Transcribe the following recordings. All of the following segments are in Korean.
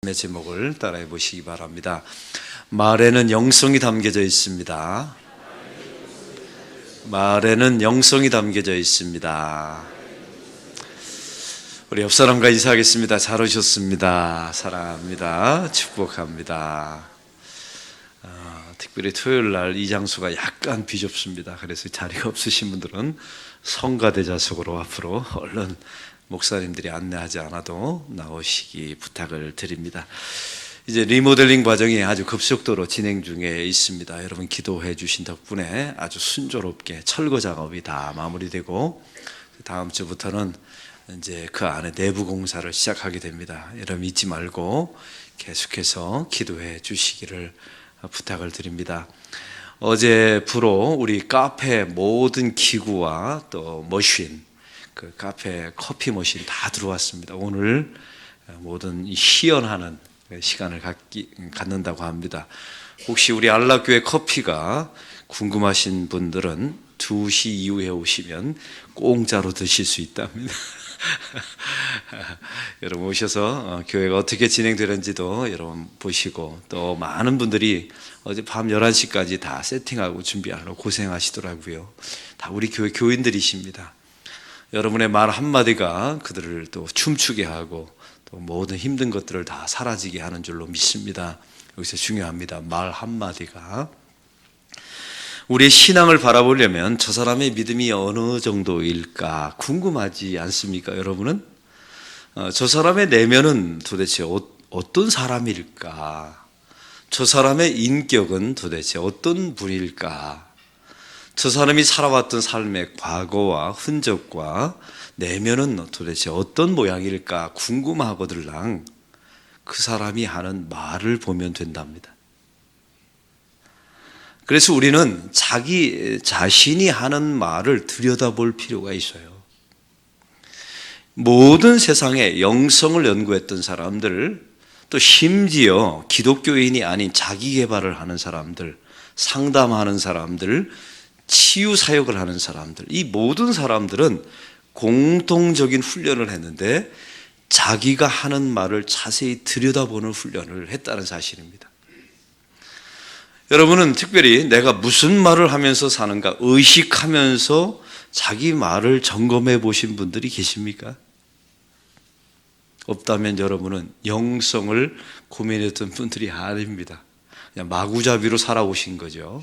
제목을 따라해 보시기 바랍니다. 말에는 영성이 담겨져 있습니다. 말에는 영성이 담겨져 있습니다. 우리 옆 사람과 인사하겠습니다. 잘 오셨습니다. 사랑합니다. 축복합니다. 특별히 토요일 날 이 장소가 약간 비좁습니다. 그래서 자리가 없으신 분들은 성가대좌석으로 앞으로 얼른 목사님들이 안내하지 않아도 나오시기 부탁을 드립니다. 이제 리모델링 과정이 아주 급속도로 진행 중에 있습니다. 여러분 기도해 주신 덕분에 아주 순조롭게 철거 작업이 다 마무리되고 다음 주부터는 이제 그 안에 내부 공사를 시작하게 됩니다. 여러분 잊지 말고 계속해서 기도해 주시기를 부탁을 드립니다. 어제부로 우리 카페 모든 기구와 또 머신, 그 카페 커피 머신 다 들어왔습니다. 오늘 모든 희연하는 시간을 갖는다고 합니다. 혹시 우리 안락교회 커피가 궁금하신 분들은 2시 이후에 오시면 공짜로 드실 수 있답니다. 여러분 오셔서 교회가 어떻게 진행되는지도 여러분 보시고, 또 많은 분들이 어제 밤 11시까지 다 세팅하고 준비하느라 고생하시더라고요. 다 우리 교회 교인들이십니다. 여러분의 말 한마디가 그들을 또 춤추게 하고 또 모든 힘든 것들을 다 사라지게 하는 줄로 믿습니다. 여기서 중요합니다. 말 한마디가. 우리의 신앙을 바라보려면 저 사람의 믿음이 어느 정도일까 궁금하지 않습니까? 여러분은? 저 사람의 내면은 도대체 어떤 사람일까? 저 사람의 인격은 도대체 어떤 분일까? 저 사람이 살아왔던 삶의 과거와 흔적과 내면은 도대체 어떤 모양일까 궁금하거들랑 그 사람이 하는 말을 보면 된답니다. 그래서 우리는 자기 자신이 하는 말을 들여다볼 필요가 있어요. 모든 세상에 영성을 연구했던 사람들, 또 심지어 기독교인이 아닌 자기 개발을 하는 사람들, 상담하는 사람들, 치유 사역을 하는 사람들, 이 모든 사람들은 공통적인 훈련을 했는데 자기가 하는 말을 자세히 들여다보는 훈련을 했다는 사실입니다. 여러분은 특별히 내가 무슨 말을 하면서 사는가 의식하면서 자기 말을 점검해 보신 분들이 계십니까? 없다면 여러분은 영성을 고민했던 분들이 아닙니다. 그냥 마구잡이로 살아오신 거죠.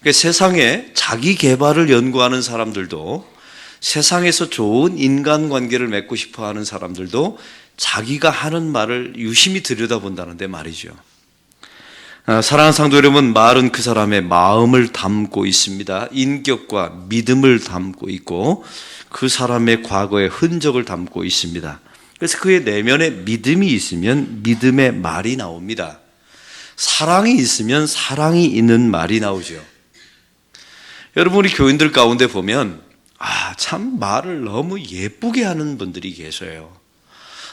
그러니까 세상에 자기 개발을 연구하는 사람들도, 세상에서 좋은 인간관계를 맺고 싶어하는 사람들도 자기가 하는 말을 유심히 들여다본다는데 말이죠. 사랑하는 성도 여러분, 말은 그 사람의 마음을 담고 있습니다. 인격과 믿음을 담고 있고 그 사람의 과거의 흔적을 담고 있습니다. 그래서 그의 내면에 믿음이 있으면 믿음의 말이 나옵니다. 사랑이 있으면 사랑이 있는 말이 나오죠. 여러분, 우리 교인들 가운데 보면 참 말을 너무 예쁘게 하는 분들이 계세요.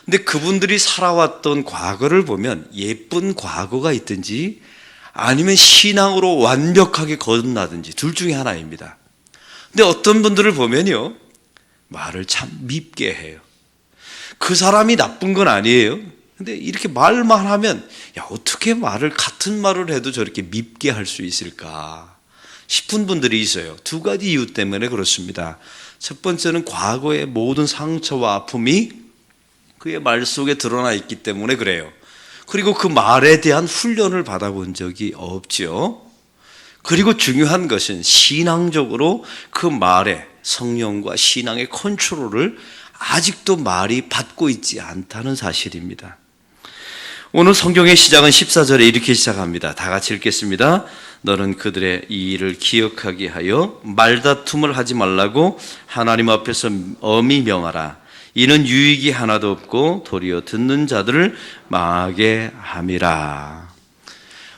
근데 그분들이 살아왔던 과거를 보면 예쁜 과거가 있든지 아니면 신앙으로 완벽하게 거듭나든지 둘 중에 하나입니다. 근데 어떤 분들을 보면요, 말을 참 밉게 해요. 그 사람이 나쁜 건 아니에요. 근데 이렇게 말만 하면 어떻게 같은 말을 해도 저렇게 밉게 할 수 있을까 싶은 분들이 있어요. 두 가지 이유 때문에 그렇습니다. 첫 번째는 과거의 모든 상처와 아픔이 그의 말 속에 드러나 있기 때문에 그래요. 그리고 그 말에 대한 훈련을 받아본 적이 없죠. 그리고 중요한 것은 신앙적으로 그 말에 성령과 신앙의 컨트롤을 아직도 말이 받고 있지 않다는 사실입니다. 오늘 성경의 시작은 14절에 이렇게 시작합니다. 다 같이 읽겠습니다. 너는 그들의 이 일을 기억하게 하여 말다툼을 하지 말라고 하나님 앞에서 엄히 명하라. 이는 유익이 하나도 없고 도리어 듣는 자들을 망하게 함이라.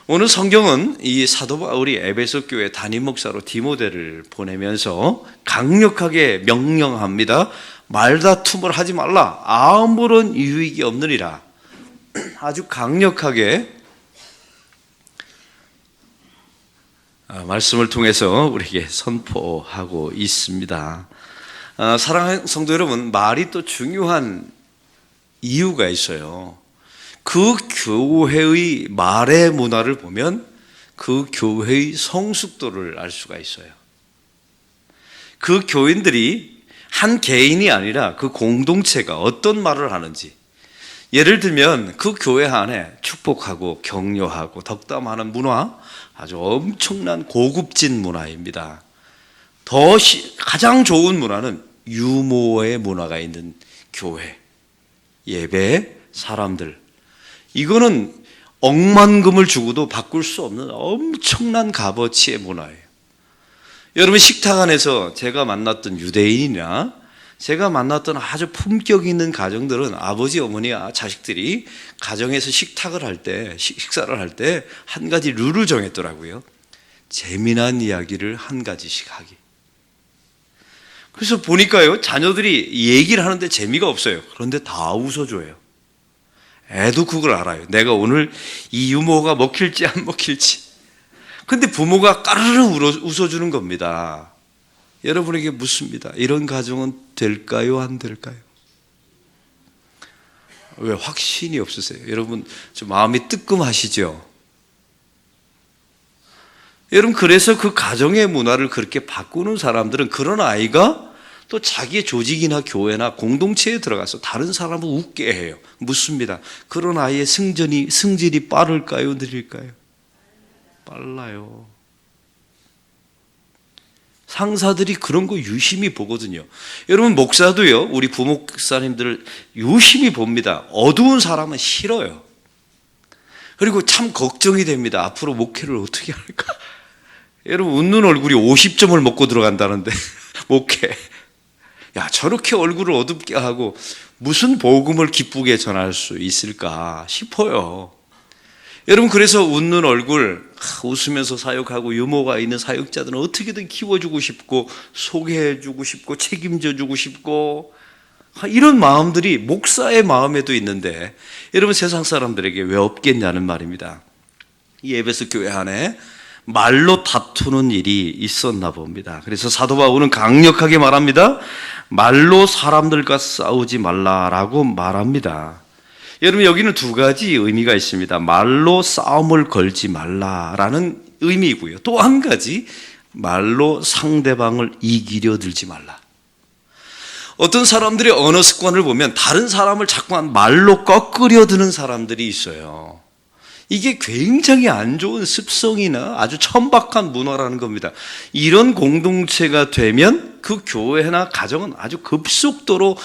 오늘 성경은 이 사도 바울이 에베소 교회 담임 목사로 디모데를 보내면서 강력하게 명령합니다. 말다툼을 하지 말라. 아무런 유익이 없느니라. 아주 강력하게 말씀을 통해서 우리에게 선포하고 있습니다. 사랑하는 성도 여러분, 말이 또 중요한 이유가 있어요. 그 교회의 말의 문화를 보면 그 교회의 성숙도를 알 수가 있어요. 그 교인들이 한 개인이 아니라 그 공동체가 어떤 말을 하는지, 예를 들면 그 교회 안에 축복하고 격려하고 덕담하는 문화, 아주 엄청난 고급진 문화입니다. 가장 좋은 문화는 유모의 문화가 있는 교회, 예배, 사람들. 이거는 억만금을 주고도 바꿀 수 없는 엄청난 값어치의 문화예요. 여러분, 식탁 안에서 제가 만났던 유대인이나 제가 만났던 아주 품격 있는 가정들은 아버지, 어머니와 자식들이 가정에서 식탁을 할 때, 식사를 할 때 한 가지 룰을 정했더라고요. 재미난 이야기를 한 가지씩 하기. 그래서 보니까요, 자녀들이 얘기를 하는데 재미가 없어요. 그런데 다 웃어줘요. 애도 그걸 알아요. 내가 오늘 이 유머가 먹힐지 안 먹힐지. 근데 부모가 까르르 웃어주는 겁니다. 여러분에게 묻습니다. 이런 가정은 될까요, 안 될까요? 왜 확신이 없으세요? 여러분, 좀 마음이 뜨끔하시죠? 여러분, 그래서 그 가정의 문화를 그렇게 바꾸는 사람들은 그런 아이가 또 자기의 조직이나 교회나 공동체에 들어가서 다른 사람을 웃게 해요. 묻습니다. 그런 아이의 승질이 빠를까요, 느릴까요? 빨라요. 상사들이 그런 거 유심히 보거든요. 여러분, 목사도요, 우리 부목사님들을 유심히 봅니다. 어두운 사람은 싫어요. 그리고 참 걱정이 됩니다. 앞으로 목회를 어떻게 할까? 여러분, 웃는 얼굴이 50점을 먹고 들어간다는데 목회. 야, 저렇게 얼굴을 어둡게 하고 무슨 복음을 기쁘게 전할 수 있을까 싶어요. 여러분, 그래서 웃는 얼굴, 웃으면서 사역하고 유머가 있는 사역자들은 어떻게든 키워주고 싶고 소개해주고 싶고 책임져주고 싶고, 이런 마음들이 목사의 마음에도 있는데 여러분, 세상 사람들에게 왜 없겠냐는 말입니다. 이 에베소 교회 안에 말로 다투는 일이 있었나 봅니다. 그래서 사도 바울은 강력하게 말합니다. 말로 사람들과 싸우지 말라라고 말합니다. 여러분, 여기는 두 가지 의미가 있습니다. 말로 싸움을 걸지 말라라는 의미이고요. 또 한 가지, 말로 상대방을 이기려 들지 말라. 어떤 사람들의 언어 습관을 보면 다른 사람을 자꾸만 말로 꺾으려 드는 사람들이 있어요. 이게 굉장히 안 좋은 습성이나 아주 천박한 문화라는 겁니다. 이런 공동체가 되면 그 교회나 가정은 아주 급속도로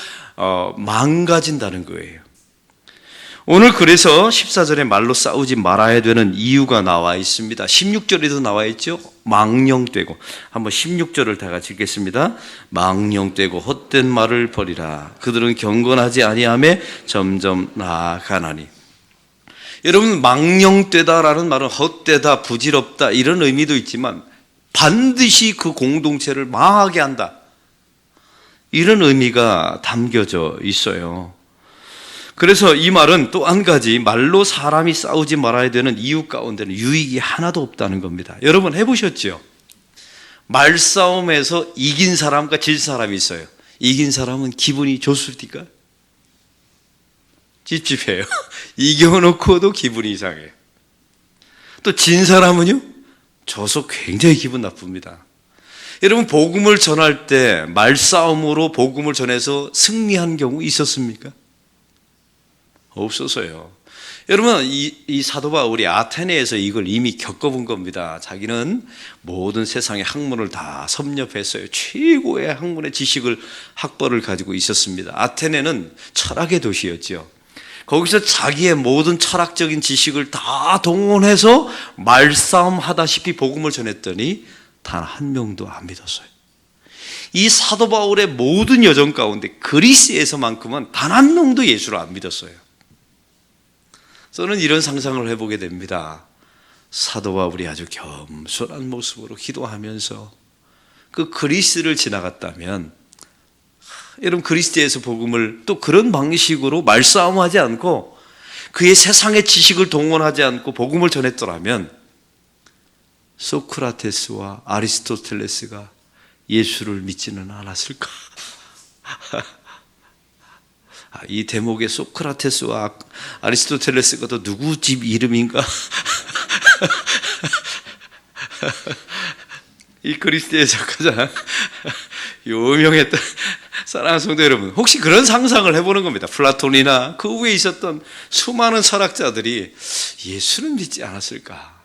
망가진다는 거예요. 오늘 그래서 14절에 말로 싸우지 말아야 되는 이유가 나와 있습니다. 16절에도 나와 있죠. 망령되고. 한번 16절을 다 같이 읽겠습니다. 망령되고 헛된 말을 버리라. 그들은 경건하지 아니하며 점점 나아가나니. 여러분, 망령되다라는 말은 헛되다, 부질없다 이런 의미도 있지만 반드시 그 공동체를 망하게 한다, 이런 의미가 담겨져 있어요. 그래서 이 말은 또 한 가지, 말로 사람이 싸우지 말아야 되는 이유 가운데는 유익이 하나도 없다는 겁니다. 여러분, 해보셨죠? 말싸움에서 이긴 사람과 질 사람이 있어요. 이긴 사람은 기분이 좋습니까? 찝찝해요. 이겨놓고도 기분이 이상해요. 또 진 사람은요, 져서 굉장히 기분 나쁩니다. 여러분, 복음을 전할 때 말싸움으로 복음을 전해서 승리한 경우 있었습니까? 없었어요. 여러분, 이 사도 바울이 아테네에서 이걸 이미 겪어본 겁니다. 자기는 모든 세상의 학문을 다 섭렵했어요. 최고의 학문의 지식을, 학벌을 가지고 있었습니다. 아테네는 철학의 도시였죠. 거기서 자기의 모든 철학적인 지식을 다 동원해서 말싸움 하다시피 복음을 전했더니 단 한 명도 안 믿었어요. 이 사도 바울의 모든 여정 가운데 그리스에서만큼은 단 한 명도 예수를 안 믿었어요. 저는 이런 상상을 해보게 됩니다. 사도 바울이 아주 겸손한 모습으로 기도하면서 그 그리스를 지나갔다면, 여러분, 그리스에서 복음을 또 그런 방식으로 말싸움하지 않고 그의 세상의 지식을 동원하지 않고 복음을 전했더라면 소크라테스와 아리스토텔레스가 예수를 믿지는 않았을까? 이 대목에 소크라테스와 아리스토텔레스가 누구 집 이름인가? 이 그리스의 작가자 유명했던 사랑하는 성도 여러분, 혹시 그런 상상을 해보는 겁니다. 플라톤이나 그 위에 있었던 수많은 철학자들이 예수는 믿지 않았을까?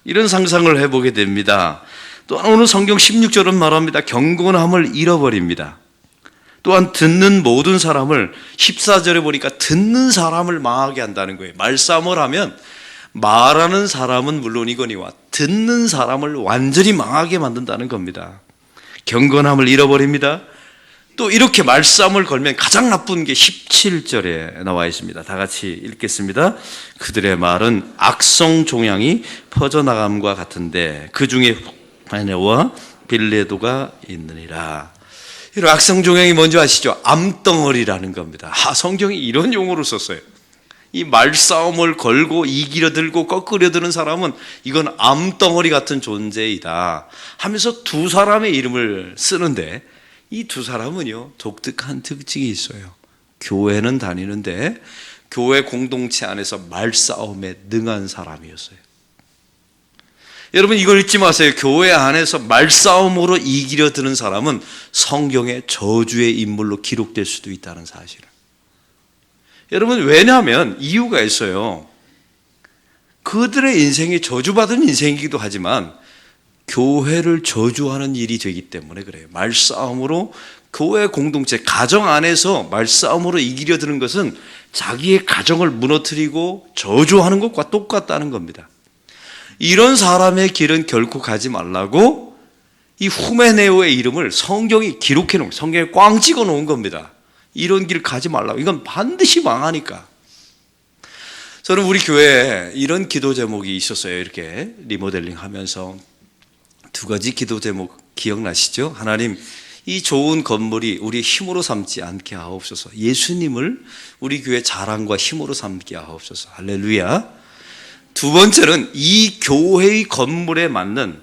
이런 상상을 해보게 됩니다. 또한 오늘 성경 16절은 말합니다. 경건함을 잃어버립니다. 또한 듣는 모든 사람을, 14절에 보니까 듣는 사람을 망하게 한다는 거예요. 말싸움을 하면 말하는 사람은 물론이거니와 듣는 사람을 완전히 망하게 만든다는 겁니다. 경건함을 잃어버립니다. 또 이렇게 말싸움을 걸면 가장 나쁜 게 17절에 나와 있습니다. 다 같이 읽겠습니다. 그들의 말은 악성 종양이 퍼져나감과 같은데 그 중에 바네와 빌레도가 있느니라. 이런 악성 종양이 뭔지 아시죠? 암덩어리라는 겁니다. 성경이 이런 용어를 썼어요. 이 말싸움을 걸고 이기려 들고 꺾으려 드는 사람은 이건 암덩어리 같은 존재이다 하면서 두 사람의 이름을 쓰는데, 이 두 사람은요 독특한 특징이 있어요. 교회는 다니는데 교회 공동체 안에서 말싸움에 능한 사람이었어요. 여러분 이걸 잊지 마세요. 교회 안에서 말싸움으로 이기려 드는 사람은 성경의 저주의 인물로 기록될 수도 있다는 사실을. 여러분 왜냐하면 이유가 있어요. 그들의 인생이 저주받은 인생이기도 하지만 교회를 저주하는 일이 되기 때문에 그래요. 말싸움으로 교회 공동체, 가정 안에서 말싸움으로 이기려 드는 것은 자기의 가정을 무너뜨리고 저주하는 것과 똑같다는 겁니다. 이런 사람의 길은 결코 가지 말라고 이 후메네오의 이름을 성경이 기록해 놓은, 성경에 꽝 찍어 놓은 겁니다. 이런 길 가지 말라고. 이건 반드시 망하니까. 저는 우리 교회에 이런 기도 제목이 있었어요. 이렇게 리모델링 하면서 두 가지 기도 제목 기억나시죠? 하나님, 이 좋은 건물이 우리의 힘으로 삼지 않게 하옵소서. 예수님을 우리 교회 자랑과 힘으로 삼게 하옵소서. 할렐루야. 두 번째는 이 교회의 건물에 맞는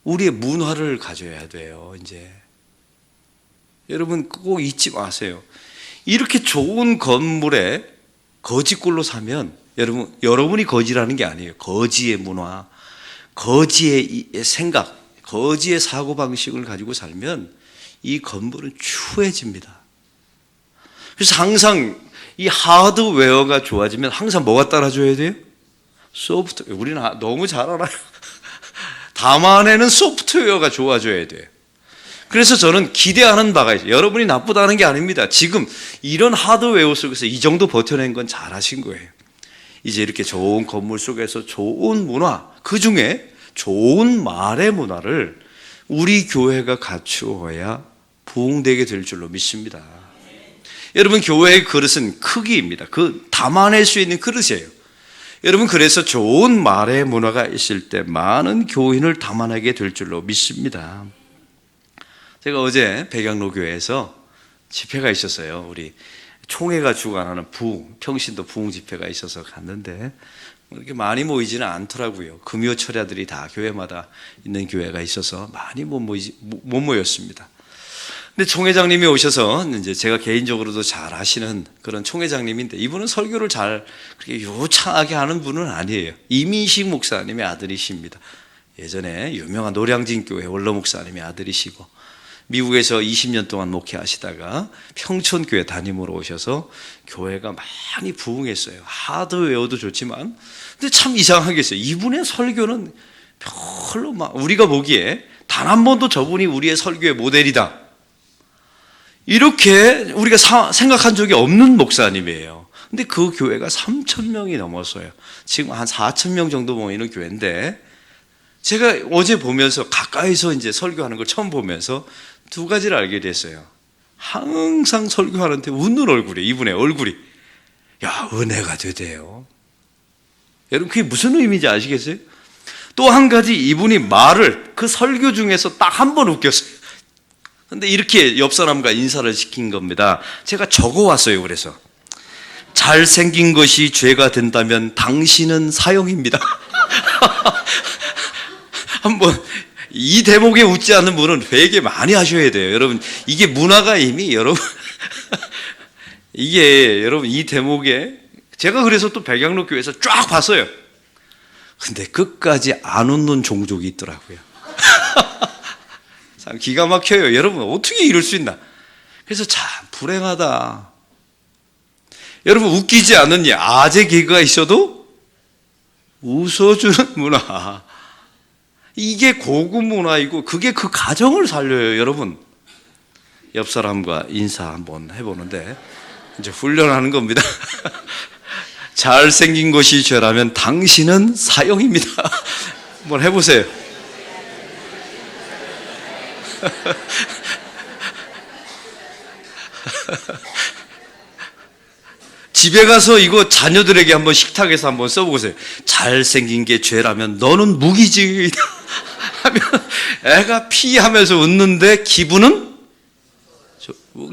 우리의 문화를 가져야 돼요. 이제 여러분 꼭 잊지 마세요. 이렇게 좋은 건물에 거지꼴로 사면 여러분이 거지라는 게 아니에요. 거지의 문화, 거지의 생각, 거지의 사고방식을 가지고 살면 이 건물은 추해집니다. 그래서 항상 이 하드웨어가 좋아지면 항상 뭐가 따라줘야 돼요? 소프트웨어. 우리는 너무 잘 알아요. 다만에는 소프트웨어가 좋아져야 돼요. 그래서 저는 기대하는 바가 있어요. 여러분이 나쁘다는 게 아닙니다. 지금 이런 하드웨어 속에서 이 정도 버텨낸 건 잘하신 거예요. 이제 이렇게 좋은 건물 속에서 좋은 문화, 그 중에 좋은 말의 문화를 우리 교회가 갖추어야 부흥되게 될 줄로 믿습니다. 여러분 교회의 그릇은 크기입니다. 그 담아낼 수 있는 그릇이에요. 여러분 그래서 좋은 말의 문화가 있을 때 많은 교인을 담아내게 될 줄로 믿습니다. 제가 어제 백양로 교회에서 집회가 있었어요. 우리 총회가 주관하는 평신도 부흥 집회가 있어서 갔는데 이렇게 많이 모이지는 않더라고요. 금요 철야들이 다 교회마다 있는 교회가 있어서 많이 못 모였습니다. 근데 총회장님이 오셔서 이제 제가 개인적으로도 잘 아시는 그런 총회장님인데, 이분은 설교를 잘 그렇게 유창하게 하는 분은 아니에요. 이민식 목사님의 아들이십니다. 예전에 유명한 노량진 교회 원로 목사님의 아들이시고 미국에서 20년 동안 목회하시다가 평촌교회 담임으로 오셔서 교회가 많이 부흥했어요. 하드웨어도 좋지만 근데 참 이상한 게 있어요. 이분의 설교는 별로 우리가 보기에 단 한 번도 저분이 우리의 설교의 모델이다 이렇게 우리가 생각한 적이 없는 목사님이에요. 근데 그 교회가 3,000명이 넘었어요. 지금 한 4,000명 정도 모이는 교회인데, 제가 어제 보면서 가까이서 이제 설교하는 걸 처음 보면서 두 가지를 알게 됐어요. 항상 설교하는데 웃는 얼굴이, 이분의 얼굴이 야 은혜가 되대요. 여러분 그게 무슨 의미인지 아시겠어요? 또 한 가지, 이분이 말을 그 설교 중에서 딱 한 번 웃겼어요. 근데 이렇게 옆 사람과 인사를 시킨 겁니다. 제가 적어왔어요. 그래서 잘생긴 것이 죄가 된다면 당신은 사형입니다. 한번 이 대목에 웃지 않는 분은 되게 많이 하셔야 돼요. 여러분 이게 문화가 이미 여러분 이게 여러분 이 대목에 제가 그래서 또 백양로 교회에서 쫙 봤어요. 근데 끝까지 안 웃는 종족이 있더라고요. 참 기가 막혀요. 여러분 어떻게 이럴 수 있나? 그래서 참 불행하다. 여러분 웃기지 않느냐? 아재 개그가 있어도 웃어주는 문화. 이게 고급 문화이고 그게 그 가정을 살려요. 여러분 옆 사람과 인사 한번 해보는데 이제 훈련하는 겁니다. 잘생긴 것이 죄라면 당신은 사형입니다. 한번 해보세요. 집에 가서 이거 자녀들에게 한번 식탁에서 한번 써보세요. 잘생긴 게 죄라면 너는 무기징역이다 하면 애가 피하면서 웃는데 기분은?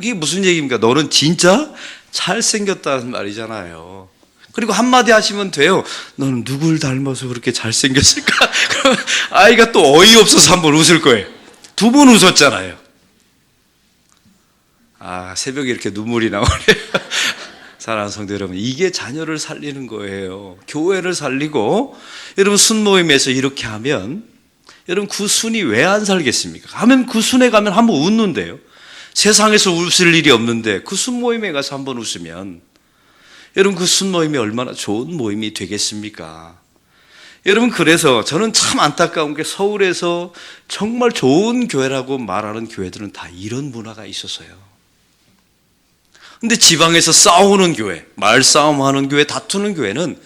이게 무슨 얘기입니까? 너는 진짜 잘생겼다는 말이잖아요. 그리고 한마디 하시면 돼요. 너는 누굴 닮아서 그렇게 잘생겼을까? 그럼 아이가 또 어이없어서 한번 웃을 거예요. 2번 웃었잖아요. 새벽에 이렇게 눈물이 나오네요. 사랑하는 성도 여러분, 이게 자녀를 살리는 거예요. 교회를 살리고, 여러분 순모임에서 이렇게 하면, 여러분 그 순이 왜 안 살겠습니까? 가면 그 순에 가면 한번 웃는데요. 세상에서 웃을 일이 없는데 그 순모임에 가서 한번 웃으면, 여러분 그 순모임이 얼마나 좋은 모임이 되겠습니까? 여러분 그래서 저는 참 안타까운 게 서울에서 정말 좋은 교회라고 말하는 교회들은 다 이런 문화가 있었어요. 근데 지방에서 싸우는 교회, 말싸움하는 교회, 다투는 교회는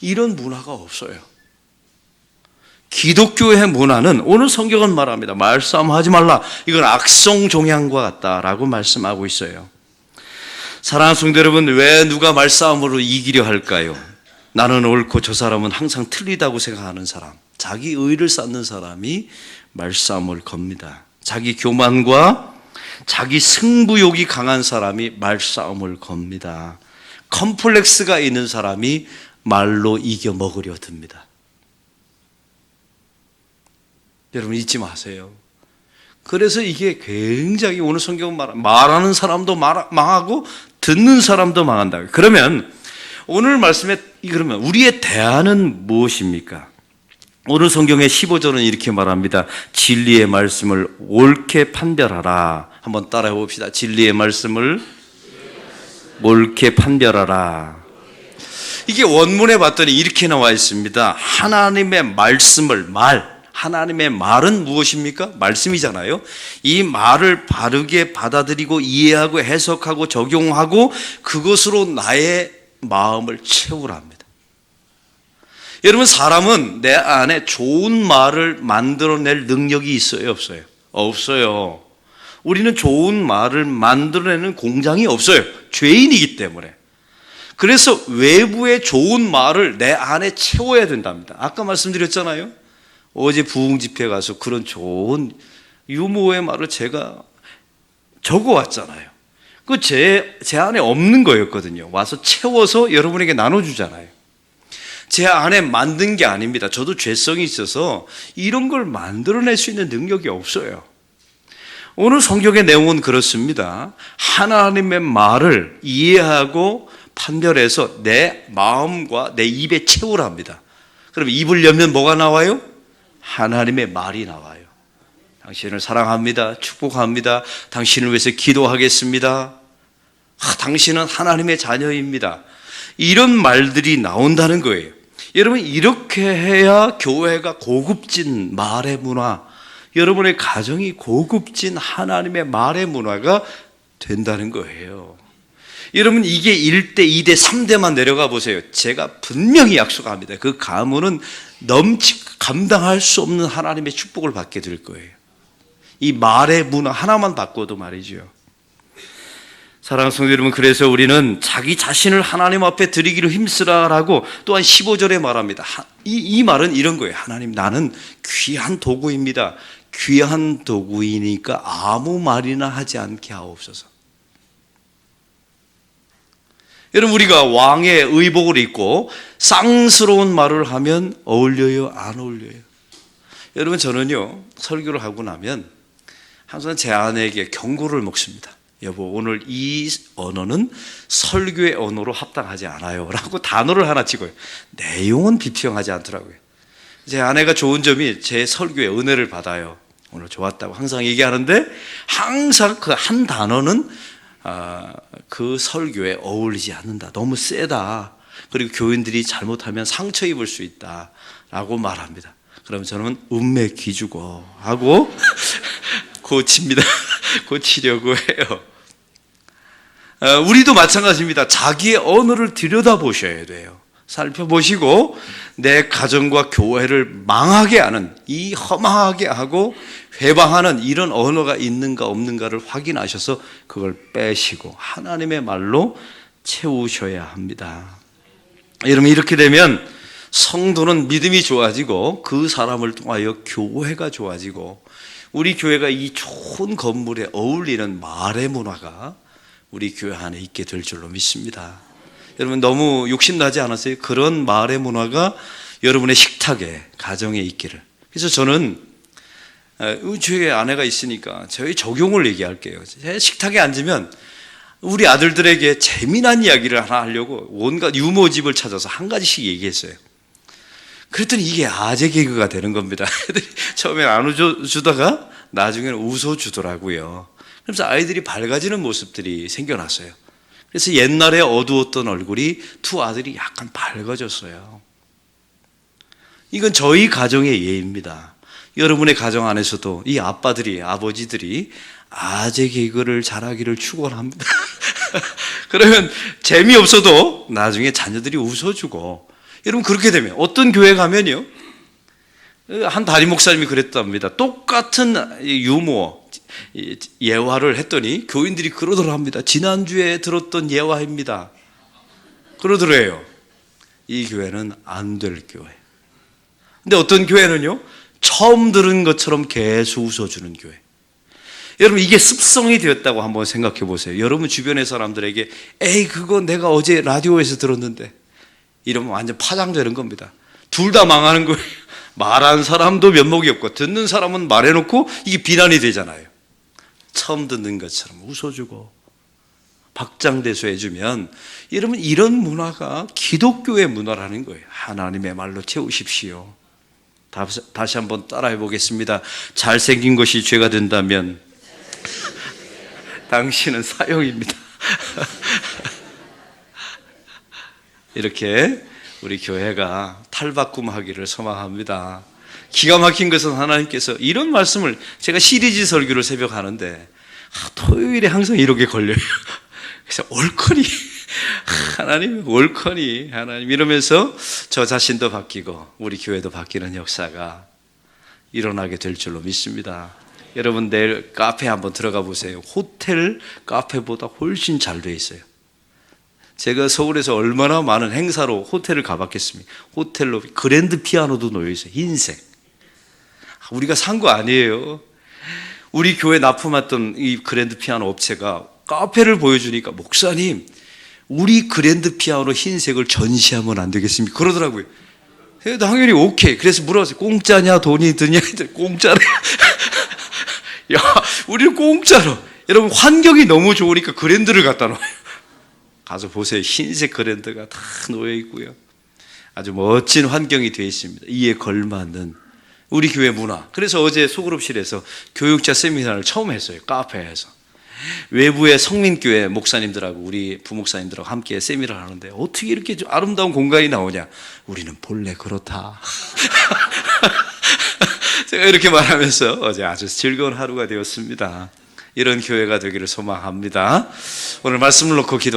이런 문화가 없어요. 기독교의 문화는 오늘 성경은 말합니다. 말싸움하지 말라. 이건 악성 종양과 같다라고 말씀하고 있어요. 사랑하는 성도 여러분, 왜 누가 말싸움으로 이기려 할까요? 나는 옳고 저 사람은 항상 틀리다고 생각하는 사람, 자기 의를 쌓는 사람이 말싸움을 겁니다. 자기 교만과 자기 승부욕이 강한 사람이 말싸움을 겁니다. 컴플렉스가 있는 사람이 말로 이겨 먹으려 듭니다. 여러분 잊지 마세요. 그래서 이게 굉장히 오늘 성경 말하는 사람도 망하고 듣는 사람도 망한다. 그러면 오늘 말씀에 그러면 우리의 대안은 무엇입니까? 오늘 성경의 15절은 이렇게 말합니다. 진리의 말씀을 옳게 판별하라. 한번 따라해 봅시다. 진리의 말씀을 옳게 판별하라. 이게 원문에 봤더니 이렇게 나와 있습니다. 하나님의 말씀을 하나님의 말은 무엇입니까? 말씀이잖아요. 이 말을 바르게 받아들이고 이해하고 해석하고 적용하고 그것으로 나의 마음을 채우랍니다. 여러분 사람은 내 안에 좋은 말을 만들어낼 능력이 있어요? 없어요? 없어요. 우리는 좋은 말을 만들어내는 공장이 없어요. 죄인이기 때문에. 그래서 외부의 좋은 말을 내 안에 채워야 된답니다. 아까 말씀드렸잖아요. 어제 부흥 집회 가서 그런 좋은 유머의 말을 제가 적어왔잖아요. 그 제 안에 없는 거였거든요. 와서 채워서 여러분에게 나눠주잖아요. 제 안에 만든 게 아닙니다. 저도 죄성이 있어서 이런 걸 만들어낼 수 있는 능력이 없어요. 오늘 성경의 내용은 그렇습니다. 하나님의 말을 이해하고 판별해서 내 마음과 내 입에 채우랍니다. 그럼 입을 열면 뭐가 나와요? 하나님의 말이 나와요. 당신을 사랑합니다. 축복합니다. 당신을 위해서 기도하겠습니다. 당신은 하나님의 자녀입니다. 이런 말들이 나온다는 거예요. 여러분 이렇게 해야 교회가 고급진 말의 문화, 여러분의 가정이 고급진 하나님의 말의 문화가 된다는 거예요. 여러분 이게 1대, 2대, 3대만 내려가 보세요. 제가 분명히 약속합니다. 그 가문은 감당할 수 없는 하나님의 축복을 받게 될 거예요. 이 말의 문화 하나만 바꿔도 말이죠. 사랑하는 성도 여러분, 그래서 우리는 자기 자신을 하나님 앞에 드리기를 힘쓰라라고 또한 15절에 말합니다. 이 말은 이런 거예요. 하나님, 나는 귀한 도구입니다. 귀한 도구이니까 아무 말이나 하지 않게 하옵소서. 여러분 우리가 왕의 의복을 입고 쌍스러운 말을 하면 어울려요? 안 어울려요? 여러분 저는요 설교를 하고 나면 항상 제 아내에게 경고를 먹습니다. 여보, 오늘 이 언어는 설교의 언어로 합당하지 않아요 라고 단어를 하나 찍어요. 내용은 비평하지 않더라고요. 제 아내가 좋은 점이 제 설교에 은혜를 받아요. 오늘 좋았다고 항상 얘기하는데, 항상 그 한 단어는 그 설교에 어울리지 않는다, 너무 세다, 그리고 교인들이 잘못하면 상처 입을 수 있다 라고 말합니다. 그럼 저는 음매 기주고 하고 고칩니다. 고치려고 해요. 우리도 마찬가지입니다. 자기의 언어를 들여다보셔야 돼요. 살펴보시고 내 가정과 교회를 망하게 하는, 이 허망하게 하고 회방하는 이런 언어가 있는가 없는가를 확인하셔서 그걸 빼시고 하나님의 말로 채우셔야 합니다. 여러분, 이렇게 되면 성도는 믿음이 좋아지고 그 사람을 통하여 교회가 좋아지고, 우리 교회가 이 좋은 건물에 어울리는 말의 문화가 우리 교회 안에 있게 될 줄로 믿습니다. 여러분, 너무 욕심나지 않았어요? 그런 말의 문화가 여러분의 식탁에, 가정에 있기를. 그래서 저는 저희 아내가 있으니까 저희 적용을 얘기할게요. 제 식탁에 앉으면 우리 아들들에게 재미난 이야기를 하나 하려고 온갖 유머집을 찾아서 한 가지씩 얘기했어요. 그랬더니 이게 아재 개그가 되는 겁니다. 처음엔 안 웃어주다가 나중에는 웃어주더라고요. 그래서 아이들이 밝아지는 모습들이 생겨났어요. 그래서 옛날에 어두웠던 얼굴이 두 아들이 약간 밝아졌어요. 이건 저희 가정의 예입니다. 여러분의 가정 안에서도 이 아빠들이, 아버지들이 아재 개그를 잘하기를 축원합니다. 그러면 재미없어도 나중에 자녀들이 웃어주고, 여러분 그렇게 되면 어떤 교회 가면요, 한 담임 목사님이 그랬답니다. 똑같은 유머, 예화를 했더니 교인들이 그러더라 합니다. 지난주에 들었던 예화입니다. 그러더래요. 이 교회는 안 될 교회. 근데 어떤 교회는요, 처음 들은 것처럼 계속 웃어주는 교회. 여러분, 이게 습성이 되었다고 한번 생각해 보세요. 여러분 주변의 사람들에게 에이 그거 내가 어제 라디오에서 들었는데 이러면 완전 파장되는 겁니다. 둘 다 망하는 거예요. 말하는 사람도 면목이 없고 듣는 사람은 말해놓고 이게 비난이 되잖아요. 처음 듣는 것처럼 웃어주고 박장대소 해주면, 여러분 이런 문화가 기독교의 문화라는 거예요. 하나님의 말로 채우십시오. 다시 한번 따라해 보겠습니다. 잘생긴 것이 죄가 된다면 당신은 사형입니다. 이렇게 우리 교회가 탈바꿈하기를 소망합니다. 기가 막힌 것은 하나님께서 이런 말씀을, 제가 시리즈 설교를 새벽 하는데 토요일에 항상 이렇게 걸려요. 그래서 올커니 하나님, 올커니 하나님 이러면서 저 자신도 바뀌고 우리 교회도 바뀌는 역사가 일어나게 될 줄로 믿습니다. 여러분 내일 카페 한번 들어가 보세요. 호텔 카페보다 훨씬 잘 돼 있어요. 제가 서울에서 얼마나 많은 행사로 호텔을 가봤겠습니까? 호텔로 그랜드 피아노도 놓여 있어요. 흰색. 우리가 산 거 아니에요. 우리 교회 납품했던 이 그랜드 피아노 업체가 카페를 보여주니까 목사님, 우리 그랜드 피아노 흰색을 전시하면 안 되겠습니까? 그러더라고요. 당연히 오케이. 그래서 물어봤어요. 공짜냐 돈이 드냐? 공짜래. 야, 우리는 공짜로. 여러분 환경이 너무 좋으니까 그랜드를 갖다 놔요. 가서 보세요. 흰색 그랜드가 다 놓여 있고요. 아주 멋진 환경이 되어 있습니다. 이에 걸맞는 우리 교회 문화. 그래서 어제 소그룹실에서 교육자 세미나를 처음 했어요. 카페에서. 외부의 성민교회 목사님들하고 우리 부목사님들하고 함께 세미나를 하는데 어떻게 이렇게 좀 아름다운 공간이 나오냐? 우리는 본래 그렇다. 제가 이렇게 말하면서 어제 아주 즐거운 하루가 되었습니다. 이런 교회가 되기를 소망합니다. 오늘 말씀을 놓고 기도